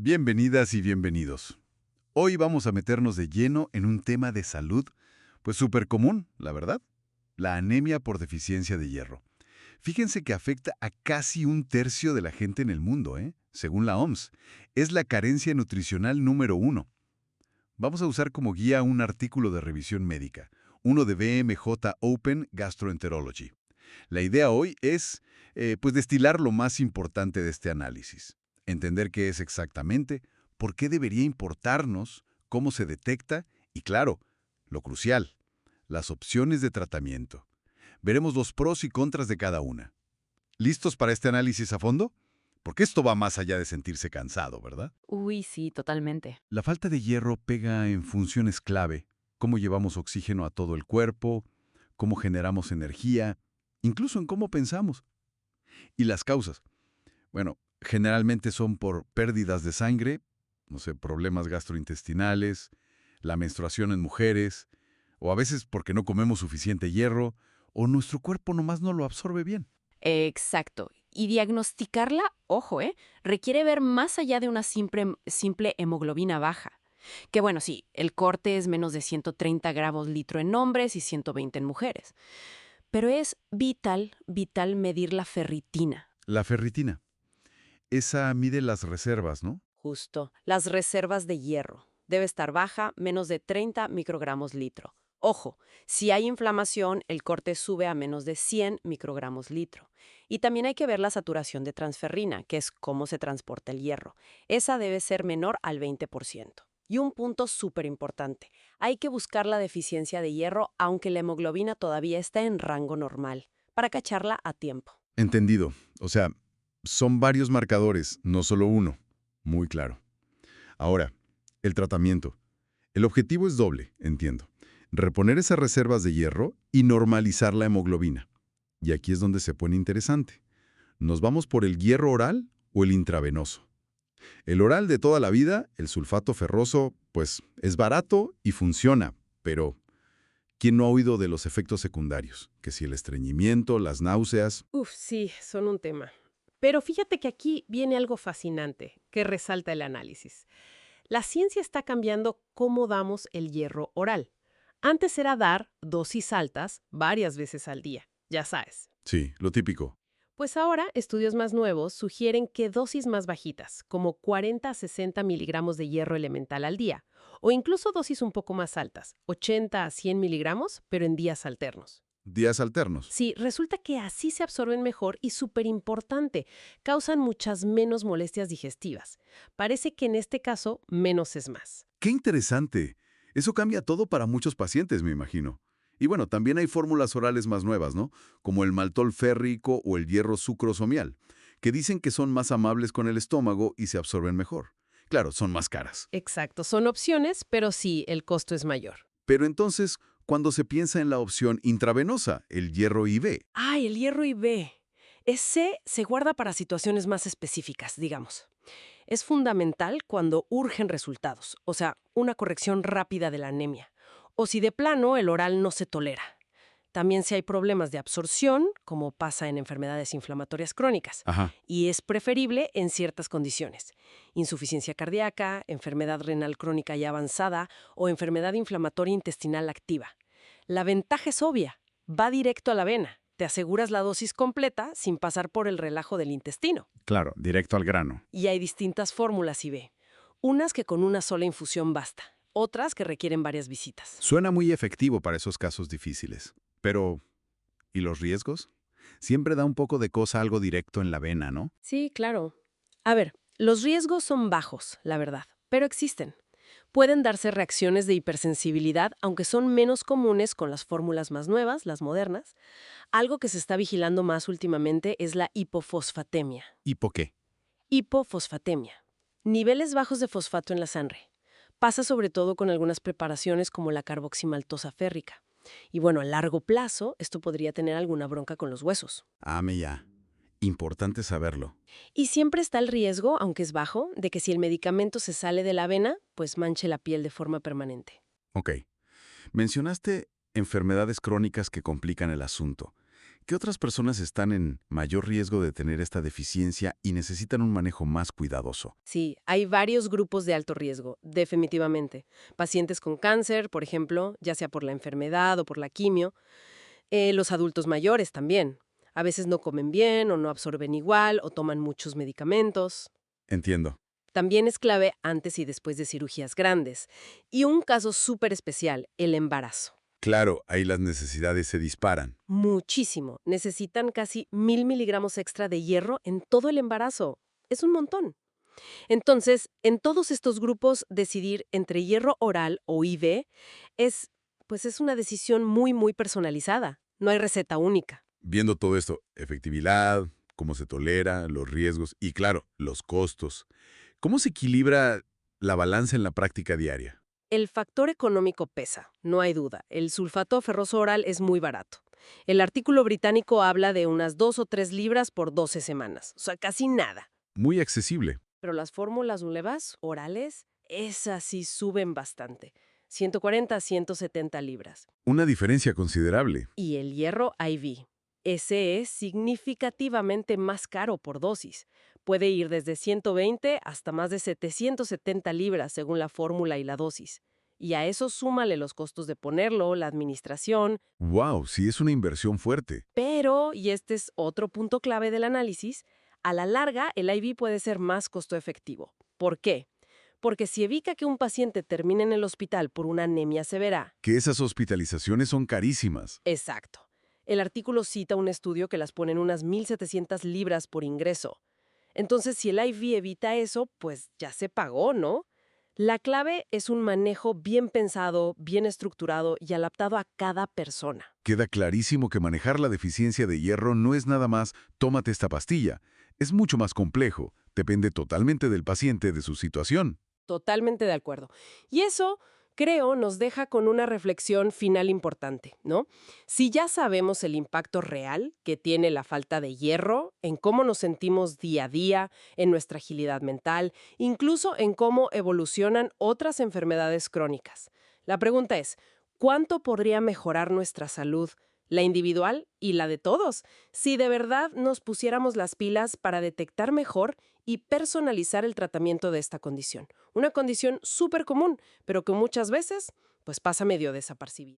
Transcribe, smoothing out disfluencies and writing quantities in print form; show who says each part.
Speaker 1: Bienvenidas y bienvenidos. Hoy vamos a meternos de lleno en un tema de salud, pues súper común, la verdad, la anemia por deficiencia de hierro. Fíjense que afecta a casi un tercio de la gente en el mundo, según la OMS. Es la carencia nutricional número uno. Vamos a usar como guía un artículo de revisión médica, uno de BMJ Open Gastroenterology. La idea hoy es, pues, destilar lo más importante de este análisis. Entender qué es exactamente, por qué debería importarnos, cómo se detecta y, claro, lo crucial, las opciones de tratamiento. Veremos los pros y contras de cada una. ¿Listos para este análisis a fondo? Porque esto va más allá de sentirse cansado, ¿verdad?
Speaker 2: Uy, sí, totalmente.
Speaker 1: La falta de hierro pega en funciones clave, cómo llevamos oxígeno a todo el cuerpo, cómo generamos energía, incluso en cómo pensamos. Y las causas. Bueno, generalmente son por pérdidas de sangre, no sé, problemas gastrointestinales, la menstruación en mujeres, o a veces porque no comemos suficiente hierro, o nuestro cuerpo nomás no lo absorbe bien.
Speaker 2: Exacto. Y diagnosticarla, ojo, requiere ver más allá de una simple hemoglobina baja. Que bueno, sí, el corte es menos de 130 gramos litro en hombres y 120 en mujeres. Pero es vital medir la ferritina.
Speaker 1: La ferritina. Esa mide las reservas, ¿no?
Speaker 2: Justo, las reservas de hierro. Debe estar baja, menos de 30 microgramos litro. Ojo, si hay inflamación, el corte sube a menos de 100 microgramos litro. Y también hay que ver la saturación de transferrina, que es cómo se transporta el hierro. Esa debe ser menor al 20%. Y un punto súper importante, hay que buscar la deficiencia de hierro aunque la hemoglobina todavía está en rango normal, para cacharla a tiempo.
Speaker 1: Entendido. O sea, son varios marcadores, no solo uno. Muy claro. Ahora, el tratamiento. El objetivo es doble, entiendo. Reponer esas reservas de hierro y normalizar la hemoglobina. Y aquí es donde se pone interesante. ¿Nos vamos por el hierro oral o el intravenoso? El oral de toda la vida, el sulfato ferroso, pues es barato y funciona, pero ¿quién no ha oído de los efectos secundarios? Que si el estreñimiento, las náuseas.
Speaker 3: Uf, sí, son un tema. Pero fíjate que aquí viene algo fascinante que resalta el análisis. La ciencia está cambiando cómo damos el hierro oral. Antes era dar dosis altas varias veces al día, ya sabes.
Speaker 1: Sí, lo típico.
Speaker 3: Pues ahora estudios más nuevos sugieren que dosis más bajitas, como 40 a 60 miligramos de hierro elemental al día, o incluso dosis un poco más altas, 80 a 100 miligramos, pero en días alternos.
Speaker 1: Días alternos.
Speaker 3: Sí, resulta que así se absorben mejor y súper importante, causan muchas menos molestias digestivas. Parece que en este caso, menos es más.
Speaker 1: ¡Qué interesante! Eso cambia todo para muchos pacientes, me imagino. Y bueno, también hay fórmulas orales más nuevas, ¿no? Como el maltol férrico o el hierro sucrosomial, que dicen que son más amables con el estómago y se absorben mejor. Claro, son más caras.
Speaker 3: Exacto, son opciones, pero sí, el costo es mayor.
Speaker 1: Pero entonces, cuando se piensa en la opción intravenosa, el hierro IV,
Speaker 3: ¡Ay, el hierro IB! Ese se guarda para situaciones más específicas, digamos. Es fundamental cuando urgen resultados, o sea, una corrección rápida de la anemia, o si de plano el oral no se tolera. También si hay problemas de absorción, como pasa en enfermedades inflamatorias crónicas,
Speaker 1: ajá,
Speaker 3: y es preferible en ciertas condiciones. Insuficiencia cardíaca, enfermedad renal crónica ya avanzada o enfermedad inflamatoria intestinal activa. La ventaja es obvia, va directo a la vena. Te aseguras la dosis completa sin pasar por el relajo del intestino.
Speaker 1: claro, directo al grano.
Speaker 3: Y hay distintas fórmulas IB. Unas que con una sola infusión basta, otras que requieren varias visitas.
Speaker 1: Suena muy efectivo para esos casos difíciles. Pero, ¿y los riesgos? Siempre da un poco de cosa algo directo en la vena, ¿no?
Speaker 3: Sí, claro. A ver, los riesgos son bajos, la verdad, pero existen. Pueden darse reacciones de hipersensibilidad, aunque son menos comunes con las fórmulas más nuevas, las modernas. Algo que se está vigilando más últimamente es la hipofosfatemia.
Speaker 1: ¿Y por qué?
Speaker 3: Hipofosfatemia. Niveles bajos de fosfato en la sangre. Pasa sobre todo con algunas preparaciones como la carboximaltosa férrica. Y bueno, a largo plazo, esto podría tener alguna bronca con los huesos.
Speaker 1: Ame ya. Importante saberlo.
Speaker 3: Y siempre está el riesgo, aunque es bajo, de que si el medicamento se sale de la vena, pues manche la piel de forma permanente.
Speaker 1: Ok. Mencionaste enfermedades crónicas que complican el asunto. qué otras personas están en mayor riesgo de tener esta deficiencia y necesitan un manejo más cuidadoso?
Speaker 2: Sí, hay varios grupos de alto riesgo, definitivamente. Pacientes con cáncer, por ejemplo, ya sea por la enfermedad o por la quimio. Los adultos mayores también. A veces no comen bien o no absorben igual o toman muchos medicamentos.
Speaker 1: Entiendo.
Speaker 2: También es clave antes y después de cirugías grandes. Y un caso súper especial, el embarazo.
Speaker 1: Claro, ahí las necesidades se disparan.
Speaker 2: Muchísimo. Necesitan casi 1000 miligramos extra de hierro en todo el embarazo. Es un montón. Entonces, en todos estos grupos, decidir entre hierro oral o IV es, pues es una decisión muy, muy personalizada. No hay receta única.
Speaker 1: Viendo todo esto, efectividad, cómo se tolera, los riesgos y, claro, los costos. ¿Cómo se equilibra la balanza en la práctica diaria?
Speaker 2: El factor económico pesa, no hay duda. El sulfato ferroso oral es muy barato. El artículo británico habla de unas 2 o 3 libras por 12 semanas, o sea, casi nada.
Speaker 1: Muy accesible.
Speaker 2: Pero las fórmulas nuevas, orales, esas sí suben bastante. 140 a 170 libras.
Speaker 1: Una diferencia considerable.
Speaker 2: Y el hierro IV. Ese es significativamente más caro por dosis. Puede ir desde 120 hasta más de 770 libras según la fórmula y la dosis. Y a eso súmale los costos de ponerlo, la administración.
Speaker 1: ¡Wow! Sí es una inversión fuerte.
Speaker 2: Pero, y este es otro punto clave del análisis, a la larga el IV puede ser más costo efectivo. ¿Por qué? Porque si evita que un paciente termine en el hospital por una anemia severa.
Speaker 1: Que esas hospitalizaciones son carísimas.
Speaker 2: Exacto. El artículo cita un estudio que las pone en unas 1.700 libras por ingreso. Entonces, si el IV evita eso, pues ya se pagó, ¿no? La clave es un manejo bien pensado, bien estructurado y adaptado a cada persona.
Speaker 1: Queda clarísimo que manejar la deficiencia de hierro no es nada más tómate esta pastilla. Es mucho más complejo. Depende totalmente del paciente, de su situación.
Speaker 2: Totalmente de acuerdo. Y eso, creo, nos deja con una reflexión final importante, ¿no? Si ya sabemos el impacto real que tiene la falta de hierro en cómo nos sentimos día a día, en nuestra agilidad mental, incluso en cómo evolucionan otras enfermedades crónicas. La pregunta es, ¿cuánto podría mejorar nuestra salud, la individual y la de todos, si de verdad nos pusiéramos las pilas para detectar mejor y personalizar el tratamiento de esta condición? Una condición súper común, pero que muchas veces pues pasa medio desapercibida.